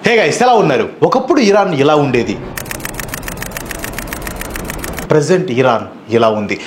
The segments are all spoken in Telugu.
హే గైస్, ఎలా ఉన్నారు? ఒకప్పుడు ఇరాన్ ఇలా ఉండేది, ప్రెజెంట్ ఇరాన్ ఇలా ఉంది.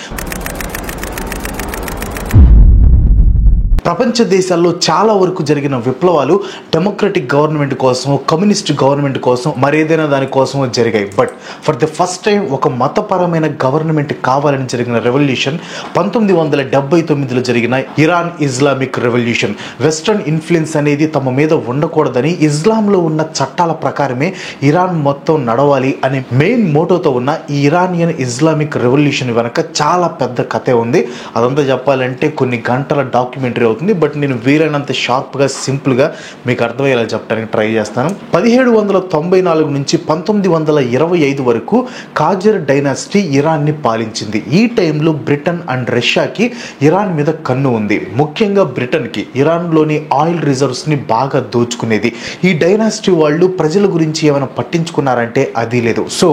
ప్రపంచ దేశాల్లో చాలా వరకు జరిగిన విప్లవాలు డెమోక్రటిక్ గవర్నమెంట్ కోసం, కమ్యూనిస్ట్ గవర్నమెంట్ కోసం, మరేదైనా దానికోసం జరిగాయి. But for the first time ఒక మతపరమైన గవర్నమెంట్ కావాలని జరిగిన రెవల్యూషన్ 1979లో జరిగిన Iran Islamic revolution. Western influence అనేది తమ మీద ఉండకూడదని, ఇస్లాంలో ఉన్న చట్టాల ప్రకారమే ఇరాన్ మొత్తం నడవాలి అనే మెయిన్ మోటోతో ఉన్న ఈ ఇరానియన్ ఇస్లామిక్ రెవల్యూషన్ వెనక చాలా పెద్ద కథే ఉంది. అదంతా చెప్పాలంటే కొన్ని గంటల డాక్యుమెంటరీ అవుతుంది. బట్ నేను వీలైనంత షార్ప్గా, సింపుల్గా మీకు అర్థమయ్యేలా చెప్పడానికి ట్రై చేస్తాను. 1794 నుంచి 1925 వరకు కాజర్ డైనాసిటీ ఇరాన్ని పాలించింది. ఈ టైంలో బ్రిటన్ అండ్ రష్యాకి ఇరాన్ మీద కన్ను ఉంది. ముఖ్యంగా బ్రిటన్కి ఇరాన్లోని ఆయిల్ రిజర్వ్స్ని బాగా దోచుకునేది. ఈ డైనాసిటీ వాళ్ళు ప్రజల గురించి ఏమైనా పట్టించుకున్నారంటే అది లేదు. సో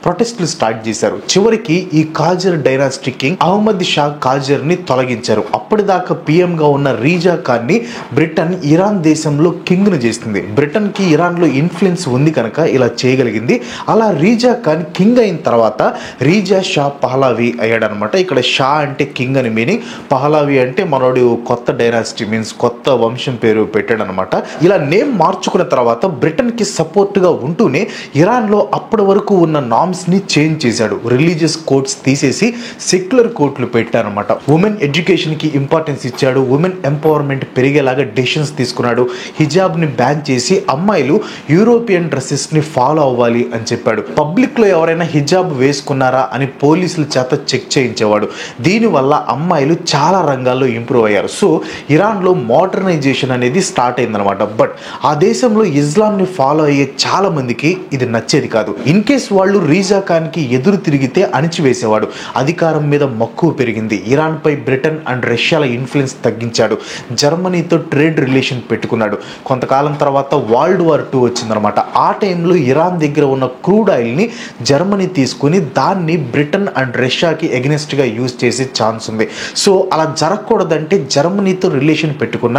ప్రొటెస్టులు స్టార్ట్ చేశారు. చివరికి ఈ కాజర్ డైనాసిటీ కింగ్ అహ్మద్ షా కాజర్ని తొలగించారు. అప్పటిదాకా పిఎంగా ఉన్న రీజా ఖాన్ని బ్రిటన్ ఇరాన్ దేశంలో కింగ్ను చేస్తుంది. బ్రిటన్కి ఇరాన్లో ఇన్ఫ్లుయెన్స్ ఉంది కనుక ఇలా చేయగలిగింది. అలా రీజా ఖాన్ కింగ్ అయిన తర్వాత రీజా షా పహలావి అయ్యాడనమాట. ఇక్కడ షా అంటే కింగ్ అని మీనింగ్, పహలావి అంటే మనోడు కొత్త డైనాసిటీ మీన్స్ కొత్త వంశం పేరు పెట్టాడనమాట. ఇలా నేమ్ మార్చుకున్న తర్వాత బ్రిటన్కి సపోర్ట్గా ఉంటూనే ఇరాన్లో అప్పటి వరకు ఉన్న నామ్స్ని చేంజ్ చేశాడు. రిలీజియస్ కోడ్స్ తీసేసి సెక్యులర్ కోడ్లు పెట్టారనమాట. ఉమెన్ ఎడ్యుకేషన్కి ఇంపార్టెన్స్ ఇచ్చాడు. ఉమెన్ ఎంపవర్మెంట్ పెరిగేలాగా డెసిషన్స్ తీసుకున్నాడు. హిజాబ్ని బ్యాన్ చేసి అమ్మాయిలు యూరోపియన్ డ్రెస్సెస్ని ఫాలో అవ్వాలి అని చెప్పాడు. పబ్లిక్లో ఎవరైనా హిజాబ్ వేసుకున్నారా అని పోలీసుల చేత చెక్ చేయించేవాడు. దీనివల్ల అమ్మాయిలు చాలా రంగాల్లో ఇంప్రూవ్ అయ్యారు. సో ఇరాన్లో మోడర్నైజేషన్ అనేది స్టార్ట్ అయిందనమాట. బట్ ఆ దేశంలో ఇస్లాంని ఫాలో అయ్యే చాలా మందికి ఇది నచ్చేది కాదు. ఇన్ కేస్ వాళ్ళు రీజా ఖాన్కి ఎదురు తిరిగితే అణిచివేసేవాడు. అధికారం మీద మక్కువ పెరిగింది. ఇరాన్పై బ్రిటన్ అండ్ రష్యాల ఇన్ఫ్లుయెన్స్ తగ్గించాడు. జర్మనీతో ట్రేడ్ రిలేషన్ పెట్టుకున్నాడు. కొంతకాలం తర్వాత వరల్డ్ వార్ 2 వచ్చిందనమాట. ఆ టైంలో ఇరాన్ దగ్గర ఉన్న క్రూడ్ ఆయిల్ని జర్మనీ తీసుకుని దాన్ని బ్రిటన్ అండ్ రష్యాకి ఎగనెస్ట్గా యూజ్ చేసే ఛాన్స్ ఉంది. సో అలా జరగకూడదంటే జర్మనీతో రిలేషన్ పెట్టుకున్న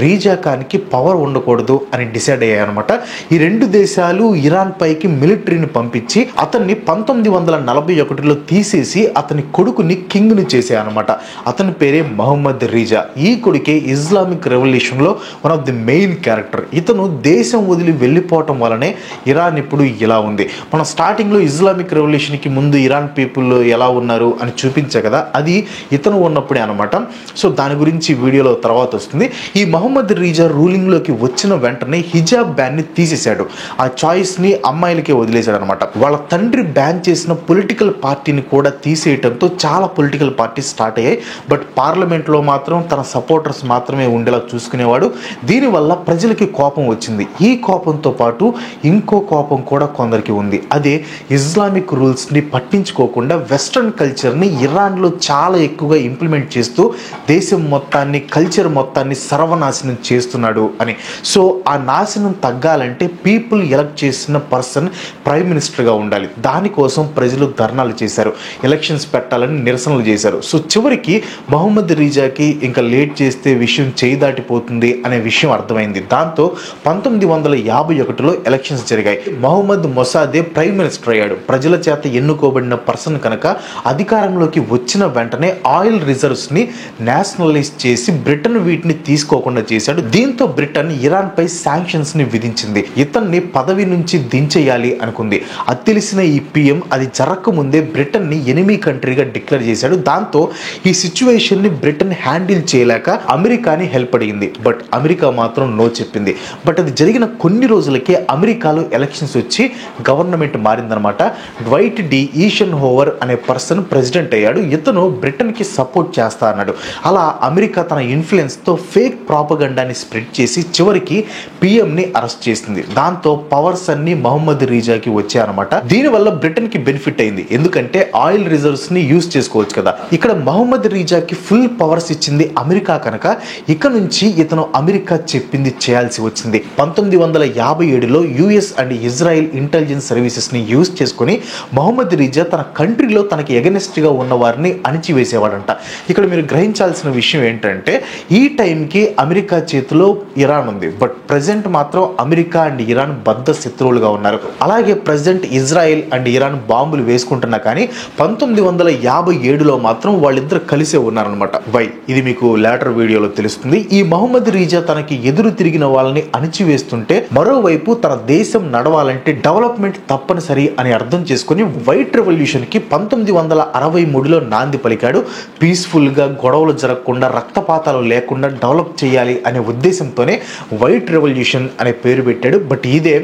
రీజా ఖాన్కి పవర్ ఉండకూడదు అని డిసైడ్ అయ్యాయన్నమాట. ఈ రెండు దేశాలు ఇరాన్ పైకి మిలిటరీని పంపించి అతన్ని 1941లో తీసేసి అతని కొడుకుని కింగ్ని చేశాయన్నమాట. అతని పేరే మహమ్మద్ రీజా. ఈ కొడుకే ఇస్లామిక్ రెవల్యూషన్లో one of the main character. ఇతను దేశం వదిలి వెళ్ళిపోవటం వల్లనే ఇరాన్ ఇప్పుడు ఇలా ఉంది. మనం స్టార్టింగ్లో ఇస్లామిక్ రెవల్యూషన్కి ముందు ఇరాన్ పీపుల్ ఎలా ఉన్నారు అని చూపించే కదా, అది ఇతను ఉన్నప్పుడే అనమాట. సో దాని గురించి వీడియోలో తర్వాత వస్తుంది. ఈ మహమ్మద్ రీజా రూలింగ్లోకి వచ్చిన వెంటనే హిజాబ్ బ్యాన్ని తీసేశాడు. ఆ చాయిస్ని అమ్మాయిలకే వదిలేశాడు అనమాట. వాళ్ళ తండ్రి బ్యాన్ చేసిన పొలిటికల్ పార్టీని కూడా తీసేయడంతో చాలా పొలిటికల్ పార్టీస్ స్టార్ట్ అయ్యాయి. బట్ పార్లమెంట్లో మాత్రం తన సపోర్టర్స్ మాత్రమే ఉండేలా చూసుకునేవాడు. దీనివల్ల ప్రజలకి కోపం వచ్చింది. ఈ కోపంతో పాటు ఇంకో కోపం కూడా కొందరికి ఉంది. అదే ఇస్లామిక్ రూల్స్ని పట్టించుకోకుండా వెస్ట్రన్ కల్చర్ని ఇరాన్లో చాలా ఎక్కువగా ఇంప్లిమెంట్ చేస్తూ దేశం మొత్తాన్ని, కల్చర్ మొత్తాన్ని సర్వనాశనం చేస్తున్నాడు అని. సో ఆ నాశనం తగ్గాలంటే పీపుల్ ఎలక్ట్ చేసిన పర్సన్ ప్రైమ్ మినిస్టర్గా ఉండాలి. దానికోసం ప్రజలు ధర్నాలు చేశారు, ఎలక్షన్స్ పెట్టాలని నిరసనలు చేశారు. సో చివరికి మహమ్మద్ రీజాకి ఇంకా లేట్ చేస్తే విషయం చేయి దాటిపోతుంది అనే విషయం అర్థమైంది. దాంతో 1951లో ఎలక్షన్స్ జరిగాయి. మహమ్మద్ మొసాదే ప్రైమ్ మినిస్టర్ అయ్యాడు. ప్రజల చేత ఎన్నుకోబడిన పర్సన్ కనుక అధికారంలోకి వచ్చిన వెంటనే ఆయిల్ రిజర్వ్స్ని నేషనలైజ్ చేసి బ్రిటన్ వీటిని తీసుకోకుండా చేశాడు. దీంతో బ్రిటన్ ఇరాన్ పై శాంక్షన్స్ ని విధించింది. ఇతన్ని పదవి నుంచి దించేయాలి అనుకుంది. అది తెలిసిన ఈ పిఎం అది జరగకముందే బ్రిటన్ ని ఎనిమీ కంట్రీగా డిక్లేర్ చేశాడు. దాంతో ఈ సిచ్యువేషన్ ని బ్రిటన్ హ్యాండిల్ చేయలేక అమెరికాని హెల్ప్ అడిగింది. బట్ అమెరికా మాత్రం నో చెప్పింది. బట్ అది జరిగిన కొన్ని రోజులకే అమెరికాలో ఎలక్షన్స్ వచ్చి government మారిందనమాట. Dwight D Ehsaan hover అనే పర్సన్ ప్రెసిడెంట్ అయ్యాడు. ఇతను బ్రిటన్కి సపోర్ట్ చేస్తా అన్నాడు. అలా అమెరికా తన ఇన్ఫ్లుయెన్స్తో ఫేక్ ప్రాపగండాని స్ప్రెడ్ చేసి చివరికి పిఎంని అరెస్ట్ చేసింది. దాంతో పవర్స్ అన్ని మహమ్మద్ రీజాకి వచ్చాయన్నమాట. దీనివల్ల బ్రిటన్కి బెనిఫిట్ అయింది. ఎందుకంటే ఆయిల్ రిజర్వ్స్ ని యూజ్ చేసుకోవచ్చు కదా. ఇక్కడ మహమ్మద్ రీజాకి ఫుల్ పవర్స్ ఇచ్చింది అమెరికా కనుక ఇక నుంచి ఇతను అమెరికా చెప్పింది చేయాల్సి వచ్చింది. 1957లో యుఎస్ అండ్ ఇజ్రాయెల్ ఇంటెలిజెన్స్ సర్వీసెస్ని యూజ్ చేసుకుని మహమ్మద్ రిజా తన కంట్రీలో తనకి ఎగనెస్ట్గా ఉన్న వారిని అణిచివేసేవాడంట. ఇక్కడ మీరు గ్రహించాల్సిన విషయం ఏంటంటే ఈ టైంకి అమెరికా చేతిలో ఇరాన్ ఉంది, బట్ ప్రజెంట్ మాత్రం అమెరికా అండ్ ఇరాన్ బద్ధ శత్రువులుగా ఉన్నారు. అలాగే ప్రజెంట్ ఇజ్రాయెల్ అండ్ ఇరాన్ బాంబులు వేసుకుంటున్నా కానీ 1957లో మాత్రం వాళ్ళిద్దరు కలిసే ఉన్నారనమాట. వై ఇది మీకు లేటర్ వీడియోలో తెలుస్తుంది. ఈ మహమ్మద్ రిజా తనకి ఎదురు తిరిగిన వాళ్ళని అణిచివేస్తుంటే మరోవైపు తన దేశం నడవాలంటే డెవలప్మెంట్ తప్పనిసరి అని అర్థం చేసుకుని వైట్ రెవల్యూషన్ కి 1963లో నాంది పలికాడు. పీస్ఫుల్ గా గొడవలు జరగకుండా రక్తపాతాలు లేకుండా డెవలప్ చేయాలి అనే ఉద్దేశంతోనే వైట్ రెవల్యూషన్ అనే పేరు పెట్టాడు. బట్ ఇదే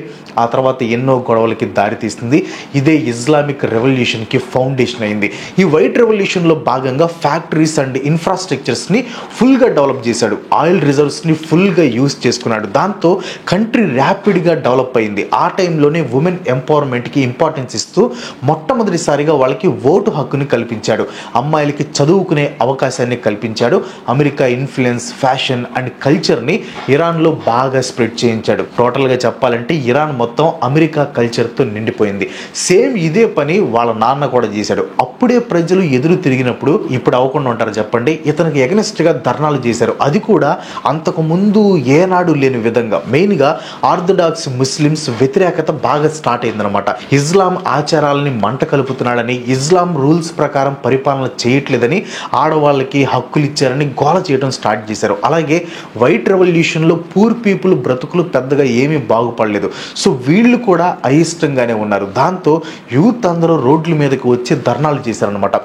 ఆ తర్వాత ఎన్నో గొడవలకి దారితీస్తుంది. ఇదే ఇస్లామిక్ రెవల్యూషన్ కి ఫౌండేషన్ అయింది. ఈ వైట్ రెవల్యూషన్ లో భాగంగా ఫ్యాక్టరీస్ అండ్ ఇన్ఫ్రాస్ట్రక్చర్స్ ని ఫుల్ గా డెవలప్ చేశాడు. ఆయిల్ రిజర్వ్స్ ని ఫుల్ గా యూజ్ చేసుకున్నాడు. దాంతో కంట్రీ ర్యాపిడ్ గా డెవలప్ అయింది. ఆ టైంలోనే ఉమెన్ ఎంపవర్మెంట్ కి ఇంపార్టెన్స్ ఇస్తూ మొట్టమొదటిసారిగా వాళ్ళకి ఓటు హక్కుని కల్పించాడు. అమ్మాయిలకి చదువుకునే అవకాశాన్ని కల్పించాడు. అమెరికా ఇన్ఫ్లుయెన్స్, ఫ్యాషన్ అండ్ కల్చర్ని ఇరాన్లో బాగా స్ప్రెడ్ చేయించాడు. టోటల్గా చెప్పాలంటే ఇరాన్ మొత్తం అమెరికా కల్చర్తో నిండిపోయింది. సేమ్ ఇదే పని వాళ్ళ నాన్న కూడా చేశాడు. అప్పుడే ప్రజలు ఎదురు తిరిగినప్పుడు ఇప్పుడు అవ్వకుండా ఉంటారు చెప్పండి. ఇతనికి ఎగనెస్ట్గా ధర్నాలు చేశారు. అది కూడా అంతకు ముందు ఏనాడు లేని విధంగా. మెయిన్గా ఆర్థడాక్స్ ముస్లిమ్స్ వ్యతిరేకత బాగా స్టార్ట్ అయిందనమాట. ఇస్లాం ఆచారాలని మంట కలుపుతున్నాడని, ఇస్లాం రూల్స్ ప్రకారం పరిపాలన చేయట్లేదని, ఆడవాళ్ళకి హక్కులు ఇచ్చారని గోల చేయడం స్టార్ట్ చేశారు. అలాగే వైట్ రెవల్యూషన్లో పూర్ పీపుల్ బ్రతుకులు పెద్దగా ఏమీ బాగుపడలేదు. సో వీళ్ళు కూడా అయిష్టంగానే ఉన్నారు. దాంతో యూత్ అందరూ రోడ్ల మీదకి వచ్చి ధర్నాలు చేశారనమాట.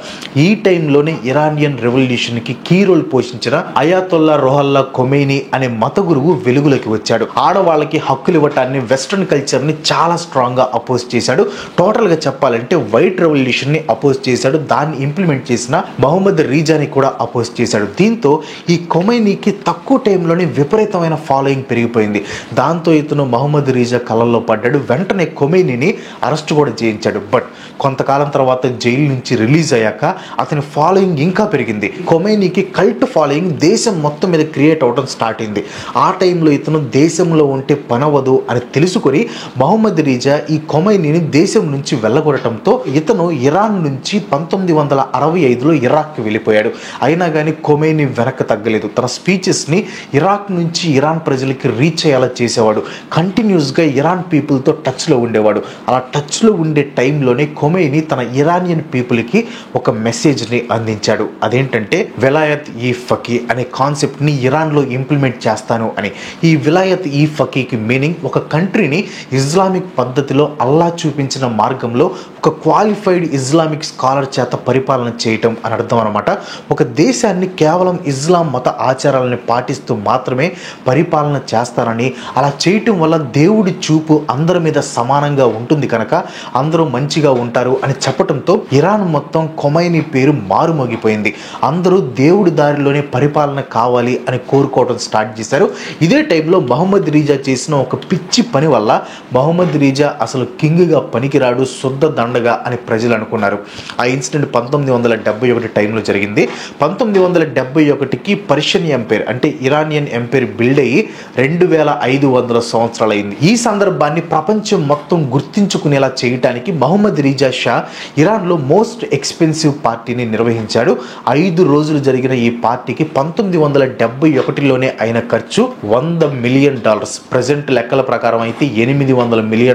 ఈ టైంలోనే ఇరానియన్ రెవల్యూషన్కి కీ రోల్ పోషించిన అయాతొల్లా రొహల్లా ఖొమైనీ అనే మత గురువు వెలుగులోకి వచ్చాడు. ఆడవాళ్ళకి హక్కులు ఇవ్వటాన్ని, వెస్ట్రన్ కల్చర్ని చాలా స్ట్రాంగ్గా అపోజ్ చేశాడు. టోటల్గా చెప్పాలంటే వైట్ రెవల్యూషన్ని అపోజ్ చేశాడు. దాన్ని ఇంప్లిమెంట్ చేసిన మహమ్మద్ రిజాని కూడా అపోజ్ చేశాడు. దీంతో ఈ ఖొమైనీకి తక్కువ టైంలోనే విపరీతమైన ఫాలోయింగ్ పెరిగిపోయింది. దాంతో ఇతను మహమ్మద్ రిజా కళ్ళల్లో పడ్డాడు. వెంటనే ఖొమైనీని అరెస్ట్ కూడా చేయించాడు. బట్ కొంతకాలం తర్వాత జైలు నుంచి రిలీజ్ అయ్యాక అతని ఫాలోయింగ్ ఇంకా పెరిగింది. ఖొమైనీకి కల్ట్ ఫాలోయింగ్ దేశం మొత్తం మీద క్రియేట్ అవడం స్టార్ట్ అయింది. ఆ టైంలో ఇతను దేశంలో ఉంటే పనవదు అని తెలుసుకొని మహమ్మద్ రిజా ఈ ఖొమైనీని దేశం నుంచి వెళ్ళగొట్టడంతో ఇతను ఇరాన్ నుంచి 1965లో ఇరాక్కి వెళ్ళిపోయాడు. అయినా కానీ ఖొమైనీ వెనక్కి తగ్గలేదు. తన స్పీచెస్ని ఇరాక్ నుంచి ఇరాన్ ప్రజలకి రీచ్ అయ్యేలా చేసేవాడు. కంటిన్యూస్గా ఇరాన్ పీపుల్తో టచ్లో ఉండేవాడు. అలా టచ్లో ఉండే టైంలోనే ఖొమైనీ తన ఇరానియన్ పీపుల్కి ఒక మెసేజ్ని అందించాడు. అదేంటంటే విలాయత్ ఈ ఫకీ అనే కాన్సెప్ట్ని ఇరాన్లో ఇంప్లిమెంట్ చేస్తాను అని. ఈ విలాయత్ ఈ ఫకీకి మీనింగ్ ఒక కంట్రీని ఇస్లామిక్ పద్ధతిలో అల్లా చూపించిన మార్గంలో ఒక క్వాలిఫైడ్ ఇస్లామిక్ స్కాలర్ చేత పరిపాలన చేయటం అని అర్థం అనమాట. ఒక దేశాన్ని కేవలం ఇస్లాం మత ఆచారాలను పాటిస్తూ మాత్రమే పరిపాలన చేస్తారని, అలా చేయటం వల్ల దేవుడి చూపు అందరి మీద సమానంగా ఉంటుంది కనుక అందరూ మంచిగా ఉంటారు అని చెప్పడంతో ఇరాన్ మొత్తం ఖొమైనీ పేరు మారుమోగిపోయింది. అందరూ దేవుడి దారిలోనే పరిపాలన కావాలి అని కోరుకోవడం స్టార్ట్ చేశారు. ఇదే టైంలో మహమ్మద్ రిజా చేసిన ఒక పిచ్చి పని వల్ల మహమ్మద్ రిజా అసలు కింగ్గా పనికిరాడు, శుద్ధ దండగా అని ప్రజలు అనుకున్నారు. ఆ ఇన్సిడెంట్ 1971 టైంలో జరిగింది. 1971కి పర్షియన్ ఎంపైర్ అంటే ఇరానియన్ ఎంపైర్ బిల్డ్ అయ్యి 2500 సంవత్సరాలు అయింది. ఈ సందర్భాన్ని ప్రపంచం మొత్తం గుర్తించుకునేలా చేయడానికి మహమ్మద్ రిజా షా ఇరాన్లో మోస్ట్ ఎక్స్పెన్సివ్ పార్టీని నిర్వహించాడు. 5 రోజులు జరిగిన ఈ పార్టీకి 1971లోనే అయిన ఖర్చు $100 మిలియన్. ప్రజెంట్ లెక్కల ప్రకారం అయితే $800 మిలియన్.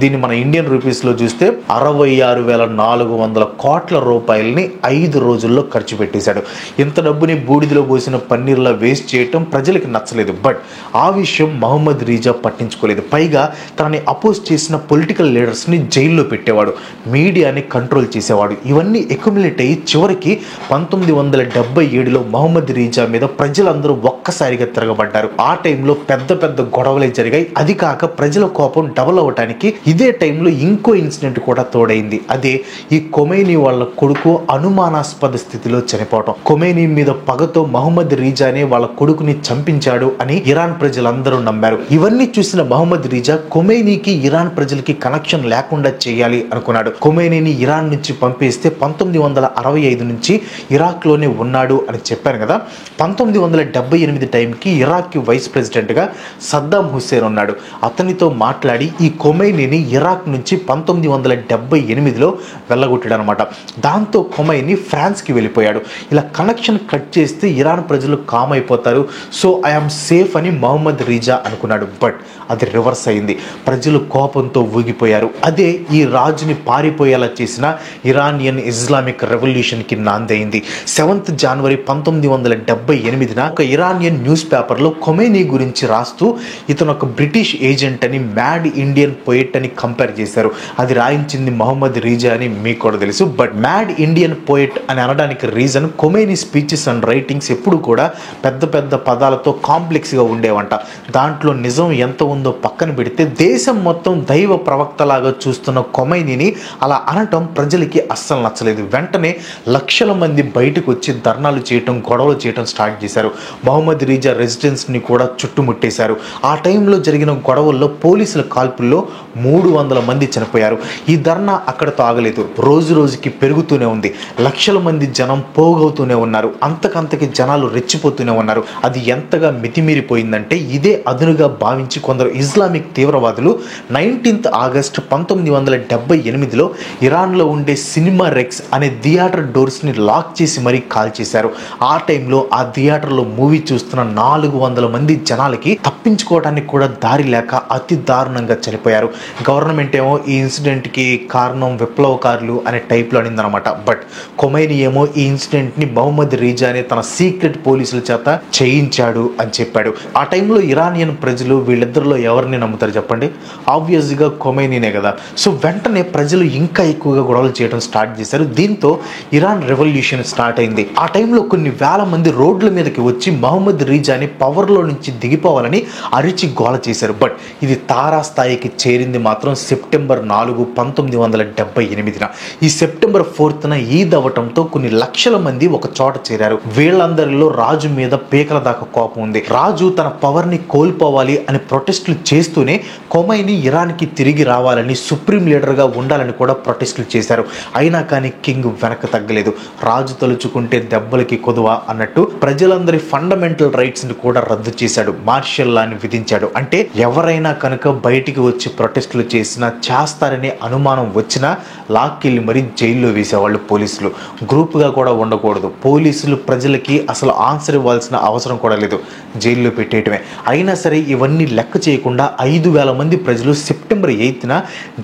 దీన్ని మన ఇండియన్ రూపీస్లో చూస్తే 66,400 కోట్ల రూపాయలని 5 రోజుల్లో ఖర్చు పెట్టేశాడు. ఇంత డబ్బుని బూడిదలో పోసిన పన్నీర్లా వేస్ట్ చేయటం ప్రజలకు నచ్చలేదు. బట్ ఆ విషయం మహమ్మద్ రిజా పట్టించుకోలేదు. పైగా తనని అపోజ్ చేసిన పొలిటికల్ లీడర్స్ని జైల్లో పెట్టేవాడు, మీడియాని కంట్రోల్ చేసేవాడు. ఇవన్నీ అక్యుములేట్ అయ్యి చివరికి 1977లో మహమ్మద్ రిజా మీద ప్రజలందరూ ఒక్కసారిగా తిరగబడ్డారు. ఆ టైంలో పెద్ద పెద్ద గొడవలే జరిగాయి. అది కాక ప్రజల కోపం డబుల్ అవ్వటానికి ఇదే టైంలో ఇంకో ఇన్సిడెంట్ కూడా కూడా తోడైంది. అదే ఈ ఖొమైనీ వాళ్ళ కొడుకు అనుమానాస్పద స్థితిలో చనిపోవటం. ఖొమైనీ మీద పగతో మహమ్మద్ రీజానే వాళ్ళ కొడుకుని చంపించాడు అని ఇరాన్ ప్రజలందరూ నమ్మారు. ఇవన్నీ చూసిన మహమ్మద్ రీజా ఖొమైనీకి ఇరాన్ ప్రజలకి కనెక్షన్ లేకుండా చేయాలి అనుకున్నాడు. ఖొమైనీని ఇరాన్ నుంచి పంపిస్తే 1965 నుంచి ఇరాక్ లోనే ఉన్నాడు అని చెప్పాను కదా. 1978 టైంకి ఇరాక్ కి వైస్ ప్రెసిడెంట్ గా సద్దాం హుస్సేన్ ఉన్నాడు. అతనితో మాట్లాడి ఈ ఖొమైనీని ఇరాక్ నుంచి 1978లో వెళ్ళగొట్టాడు అనమాట. దాంతో ఖొమైనీ ఫ్రాన్స్ కి వెళ్ళిపోయాడు. ఇలా కనెక్షన్ కట్ చేస్తే ఇరాన్ ప్రజలు కామ్ అయిపోతారు, సో ఐఎమ్ సేఫ్ అని మహమ్మద్ రీజా అనుకున్నాడు. బట్ అది రివర్స్ అయింది. ప్రజలు కోపంతో ఊగిపోయారు. అదే ఈ రాజుని పారిపోయేలా చేసిన ఇరానియన్ ఇస్లామిక్ రెవల్యూషన్ కి నాందైంది. 7th జనవరి 1978 ఒక ఇరానియన్ న్యూస్ పేపర్లో ఖొమైనీ గురించి రాస్తూ ఇతను ఒక బ్రిటిష్ ఏజెంట్ అని, మ్యాడ్ ఇండియన్ పోయిట్ అని కంపేర్ చేశారు. అది రాయించింది మహమ్మద్ రీజా అని మీకు కూడా తెలుసు. బట్ మ్యాడ్ ఇండియన్ పోయిట్ అని అనడానికి reason Khomeini speeches and writings ఎప్పుడు కూడా పెద్ద పెద్ద పదాలతో కాంప్లెక్స్గా ఉండేవంట. దాంట్లో నిజం ఎంత ఉందో పక్కన పెడితే దేశం మొత్తం దైవ ప్రవక్తలాగా చూస్తున్న ఖొమైనీని అలా అనటం ప్రజలకి అస్సలు నచ్చలేదు. వెంటనే లక్షల మంది బయటకు వచ్చి ధర్నాలు చేయటం, గొడవలు చేయటం స్టార్ట్ చేశారు. మహమ్మద్ రీజా రెసిడెన్స్ని కూడా చుట్టుముట్టేశారు. ఆ టైంలో జరిగిన గొడవల్లో పోలీసుల కాల్పుల్లో 300 మంది చనిపోయారు. ఈ ధర్నా అక్కడతో ఆగలేదు. రోజు రోజుకి పెరుగుతూనే ఉంది. లక్షల మంది జనం పోగవుతూనే ఉన్నారు. అంతకంతకి జనాలు రెచ్చిపోతూనే ఉన్నారు. అది ఎంతగా మితిమీరిపోయిందంటే ఇదే అదునుగా భావించి కొందరు ఇస్లామిక్ తీవ్రవాదులు 19th ఆగస్ట్ 1978లో ఇరాన్లో ఉండే సినిమా రెక్స్ అనే థియేటర్ డోర్స్ని లాక్ చేసి మరీ కాల్ చేశారు. ఆ టైంలో ఆ థియేటర్లో మూవీ చూస్తున్న 400 మంది జనాలకి తప్పించుకోవడానికి కూడా దారి లేక అతి దారుణంగా చనిపోయారు. గవర్నమెంట్ ఏమో ఈ ఇన్సిడెంట్కి కారణం విప్లవకారులు అనే టైప్లో అనిందనమాట. బట్ ఖొమైనీ ఏమో ఈ ఇన్సిడెంట్ని మహమ్మద్ రీజానే తన సీక్రెట్ పోలీసుల చేత చేయించాడు అని చెప్పాడు. ఆ టైంలో ఇరానియన్ ప్రజలు వీళ్ళిద్దరిలో ఎవరిని నమ్ముతారు చెప్పండి? ఆబ్వియస్గా ఖొమైనీనే కదా. సో వెంటనే ప్రజలు ఇంకా ఎక్కువగా గొడవలు చేయడం స్టార్ట్ చేశారు. దీంతో ఇరాన్ రెవల్యూషన్ స్టార్ట్ అయింది. ఆ టైంలో కొన్ని వేల మంది రోడ్ల మీదకి వచ్చి మహమ్మద్ రీజాని పవర్లో నుంచి దిగిపోవాలని అరిచి గోల చేశారు. బట్ ఇది తారాస్థాయికి చేరింది మాత్రం సెప్టెంబర్ 4, 1978. ఈ సెప్టెంబర్ 4న ఈద్ అవ్వటంతో కొన్ని లక్షల మంది ఒక చోట చేరారు. వీళ్ళందరిలో రాజు మీద పీకల దాకా కోపం ఉంది. రాజు తన పవర్ ని కోల్పోవాలి అని ప్రొటెస్టులు చేస్తూనే ఖొమైనీ ఇరాన్కి తిరిగి రావాలని, సుప్రీం లీడర్గా ఉండాలని కూడా ప్రొటెస్టులు చేశారు. అయినా కానీ కింగ్ వెనక్కి తగ్గలేదు. రాజు తలుచుకుంటే దెబ్బలకి కొదువా అన్నట్టు ప్రజలందరి ఫండమెంటల్ రైట్స్ ని కూడా రద్దు చేశాడు. మార్షల్ లాని విధించాడు. అంటే ఎవరైనా కనుక బయటికి వచ్చి ప్రొటెస్టులు చేసినా, చేస్తారనే అనుమానం వచ్చినా లాక్కెళ్ళి మరీ జైల్లో వేసేవాళ్ళు పోలీసులు. గ్రూప్గా కూడా ఉండకూడదు. పోలీసులు ప్రజలకి అసలు ఆన్సర్ ఇవ్వాల్సిన అవసరం కూడా లేదు, జైల్లో పెట్టేయటమే. అయినా సరే ఇవన్నీ లెక్క చేయకుండా 5,000 మంది ప్రజలు సెప్టెంబర్ 8న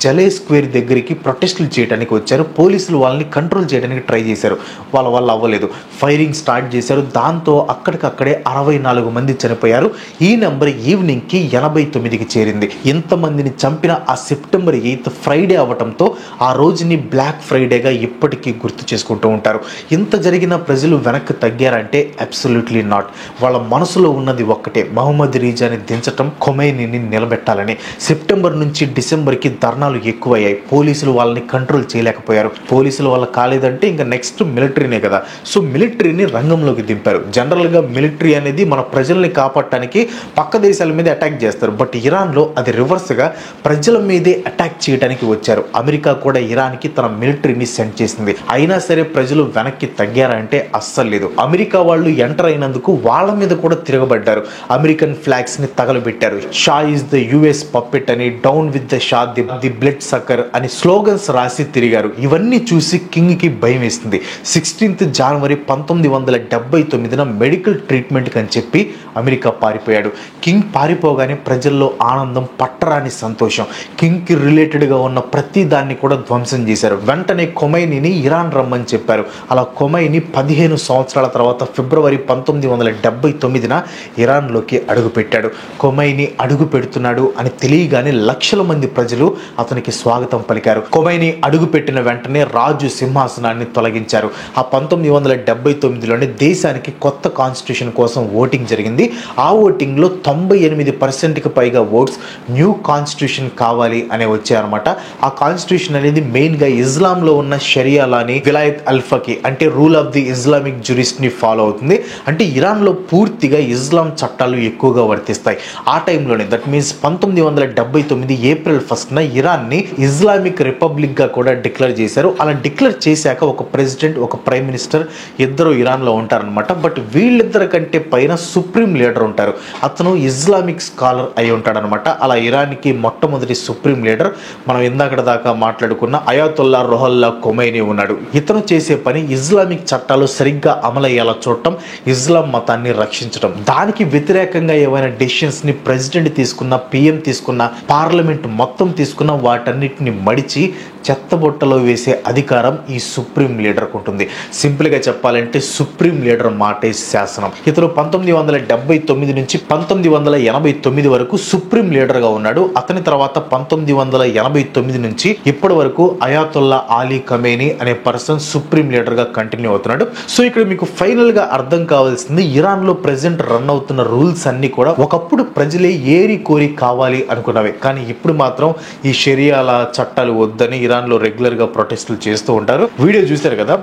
జలే స్క్వేర్ దగ్గరికి ప్రొటెస్టులు చేయడానికి వచ్చారు. పోలీసులు వాళ్ళని కంట్రోల్ చేయడానికి ట్రై చేశారు. వాళ్ళ వల్ల అవ్వలేదు. ఫైరింగ్ స్టార్ట్ చేశారు. దాంతో అక్కడికక్కడే 64 మంది చనిపోయారు. ఈ నెంబర్ ఈవినింగ్కి 89కి చేరింది. ఇంతమందిని చంపిన ఆ సెప్టెంబర్ 8 ఫ్రైడే అవ్వటంతో ఆ రోజుని బ్లాక్ ఫ్రైడేగా ఇప్పటికీ గుర్తు చేసుకుంటూ ఉంటారు. ఇంత జరిగిన ప్రజలు వెనక్కి తగ్గారంటే అబ్సల్యూట్లీ నాట్. వాళ్ళ మనసులో ఉన్నది ఒక్కటే, మహమ్మద్ రీజాని దించటం, ఖొమైనీని నిలబెట్టాలని. సెప్టెంబర్ నుంచి డిసెంబర్కి ధర్నాలు ఎక్కువయ్యాయి. పోలీసులు వాళ్ళని కంట్రోల్ చేయలేకపోయారు. పోలీసుల వల్ల కాలేదంటే ఇంకా నెక్స్ట్ మిలిటరీనే కదా. సో మిలిటరీని రంగంలోకి దింపారు. జనరల్గా మిలిటరీ అనేది మన ప్రజల్ని కాపాడటానికి పక్క దేశాల మీద అటాక్ చేస్తారు. బట్ ఇరాన్లో అది రివర్స్గా ప్రజల మీదే అటాక్ చేయడానికి వచ్చారు. అమెరికా కూడా ఇరాన్కి తన మిలిటరీని సెండ్ చేసింది. అయినా సరే ప్రజలు వెనక్కి తగ్గారంటే అస్సలు లేదు. అమెరికా వాళ్ళు ఎంటర్ అయినందుకు వాళ్ళ మీద కూడా తిరగబడ్డారు. అమెరికన్ ఫ్లాగ్స్ ని తగలబెట్టారు. Shah is the US puppet అని, down with the Shah, the blood sucker అని స్లోగన్స్ రాసి తిరిగారు. ఇవన్నీ చూసి కింగ్ కి భయం వేస్తుంది. 16th జనవరి 1979న మెడికల్ ట్రీట్మెంట్ అని చెప్పి అమెరికా పారిపోయాడు. కింగ్ పారిపోగానే ప్రజల్లో ఆనందం, పట్టరాని సంతోషం. కింగ్ కి రిలేటెడ్ గా ఉన్న ప్రతి దాన్ని కూడా ధ్వంసం చేశారు. వెంటనే ఖొమైనీని ఇరాన్ రమ్మని చెప్పారు. అలా ఖొమైనీ 15 సంవత్సరాల తర్వాత ఫిబ్రవరి 1979న ఇరాన్లోకి అడుగుపెట్టాడు. ఖొమైనీ అడుగు పెడుతున్నాడు అని తెలియగానే లక్షల మంది ప్రజలు అతనికి స్వాగతం పలికారు. ఖొమైనీ అడుగు పెట్టిన వెంటనే రాజు సింహాసనాన్ని తొలగించారు. ఆ 1979లోనే దేశానికి కొత్త కాన్స్టిట్యూషన్ కోసం ఓటింగ్ జరిగింది. ఆ ఓటింగ్లో 98%కి పైగా ఓట్స్ న్యూ కాన్స్టిట్యూషన్ కావాలి అనే వచ్చాయన్నమాట. ఆ కాన్స్టిట్యూషన్ అనేది మెయిన్ గా ఇస్లాం లో ఉన్న షరియా లాని విలాయత్ అల్ఫకి అంటే రూల్ ఆఫ్ ది ఇస్లామిక్ జురిస్ట్ ని ఫాలో అవుతుంది. అంటే ఇరాన్ లో పూర్తిగా ఇస్లాం చట్టాలు ఎక్కువగా వర్తిస్తాయి. ఆ టైంలోనే దట్ మీన్స్ 1979 ఏప్రిల్ 1న ఇరాన్ ని ఇస్లామిక్ రిపబ్లిక్ గా కూడా డిక్లేర్ చేశారు. అలా డిక్లేర్ చేశాక ఒక ప్రెసిడెంట్ ఒక ప్రైమ్ మినిస్టర్ ఇద్దరు ఇరాన్ లో ఉంటారనమాట. బట్ వీళ్ళిద్దరి కంటే పైన సుప్రీం లీడర్ ఉంటారు. అతను ఇస్లామిక్ స్కాలర్ అయి ఉంటాడనమాట. అలా ఇరాన్ కి మొట్టమొదటి సుప్రీం లీడర్ మనం ఇందాక దాకా మాట్లాడుకున్న అయాతుల్లా రుహల్లా ఖొమైనీ ఉన్నాడు. ఇతను చేసే పని ఇస్లామిక్ చట్టాలు సరిగ్గా అమలయ్యేలా చూడటం, ఇస్లాం మతాన్ని రక్షించడం. దానికి వ్యతిరేకంగా ఏవైనా డెసిషన్స్ ని ప్రెసిడెంట్ తీసుకున్న, పిఎం తీసుకున్న, పార్లమెంట్ మొత్తం తీసుకున్న వాటన్నిటిని మడిచి చెత్తబొట్టలో వేసే అధికారం ఈ సుప్రీం లీడర్కు ఉంటుంది. సింపుల్ గా చెప్పాలంటే సుప్రీం లీడర్ మాటే శాసనం. ఇతను 1979 నుంచి 1989 వరకు సుప్రీం లీడర్ గా ఉన్నాడు. అతని తర్వాత 1989 నుంచి ఇప్పటి వరకు అయాతుల్లా అలీ ఖమేనీ అనే పర్సన్ సుప్రీం లీడర్ గా కంటిన్యూ అవుతున్నాడు. సో ఇక్కడ మీకు ఫైనల్ గా అర్థం కావాల్సింది, ఇరాన్ లో ప్రెసెంట్ రన్ అవుతున్న రూల్స్ అన్ని కూడా ఒకప్పుడు ప్రజలే ఏరి కోరి కావాలి అనుకున్నవే. కానీ ఇప్పుడు మాత్రం ఈ షరియాల చట్టాలు వద్దని ఇరాన్ లో రెగ్యులర్ గా ప్రొటెస్టులు చేస్తూ ఉంటారు. వీడియో చూశారు కదా,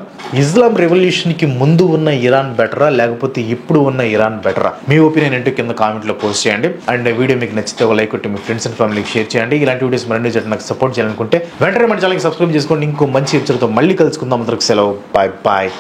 ఇస్లాం రెవల్యూషన్ కి ముందు ఉన్న ఇరాన్ బెటరా లేకపోతే ఇప్పుడు ఉన్న ఇరాన్ బెటరా? మీ ఒపీనియన్ ఏంటో కింద కామెంట్ లో పోస్ట్ చేయండి. అండ్ వీడియో మీకు నచ్చితే ఒక లైక్ కొట్టి మీ ఫ్రెండ్స్ అండ్ ఫ్యామిలీకి షేర్ చేయండి. ఇలాంటి వీడియోస్ మరిన్ని నాకు సపోర్ట్ చేయాలనుకుంటే వెంటనే మన ఛానల్కి సబ్స్క్రైబ్ చేసుకోండి. ఇంకో మంచి ఎపిసోడ్తో మళ్ళీ కలుసుకుందాం. అందరికి సెలవు. Bye bye.